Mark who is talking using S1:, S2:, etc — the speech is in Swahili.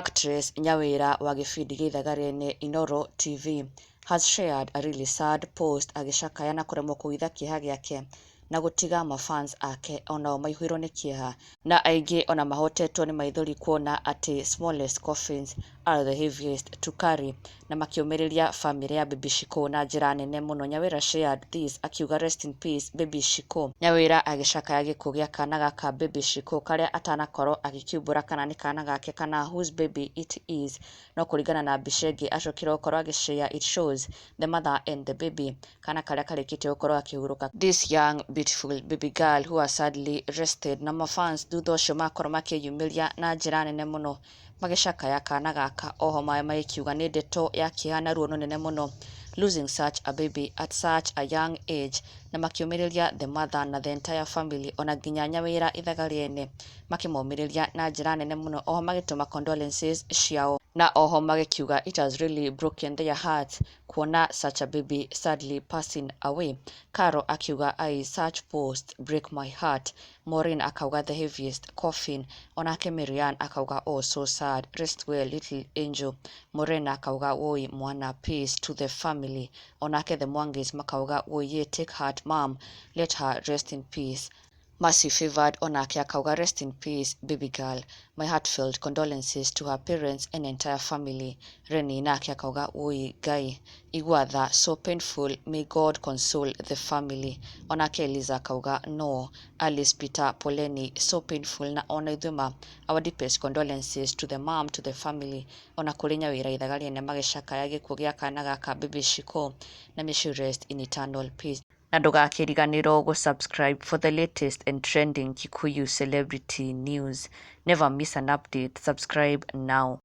S1: Actress Nyawira wa Gîbindi Ithaga Riene Inooro TV has shared a really sad post agĩcakaya kũremwo kũhitha kĩeha gĩake na gũtiga mafans ake onao maihũirwo nĩ kĩeha, na aingĩ ona mahotetwo nĩ maithori kuona atĩ smallest coffins are the heaviest to carry, na makĩũmĩrĩria family ya baby Shiku na njĩra nene mũno. Nyawira shared this akiuga rest in peace baby Shiku. Nyawira agĩcakaya gĩkuũ gĩa kana gaka baby Shiku karĩa atanakorwo agĩkiumbũra kana nĩ kana gake kana whose baby it is, no kũringana na mbica ĩngĩ acokire gũkorwo agĩshare it shows the mother and the baby, kana karĩa karĩkĩtie gũkorwo akĩhurũka. This young beautiful baby girl who has sadly rested, na mafans thutha ũcio makorwo makĩyumĩria na njĩra nene mũno magĩcakaya kana gaka, oho magĩkiuga nĩ ndeto ya kĩeha na ruo rũnene mũno losing such a baby at such a young age, na makĩũmĩrĩria the mother na the entire family, ona nginya Nyawira Ithaga Riene makĩmomĩrĩria na njĩra nene mũno, oho magĩtũma condolences ciao, na oho magĩkiuga it has really broken their hearts kuona such a baby sadly passing away. Karo akiuga such post break my heart. Mourns akauga the heaviest coffin, onake Marian akauga oh so sad, rest well little angel. Mourns akauga woi mwana, peace to the family. Onake the Mwangis makauga woye take heart mom, let her rest in peace. Mercy Favored onake akauga rest in peace baby girl, my heartfelt condolences to her parents and entire family. Reni nake akauga oi Ngai igua tha so painful, may God console the family. Onake Eliza akauga no Alice Peter poleni so painful, na ona ithuma our deepest condolences to the mom, to the family. Ona kũrĩ Nyawira Ithaga Riene magĩcakaya gĩkuũ gĩa kana gaka baby Shiku, na may she rest in eternal peace. Na ndũgakĩriganĩrwo gũ-subscribe for the latest and trending Kikuyu celebrity news. Never miss an update. Subscribe now.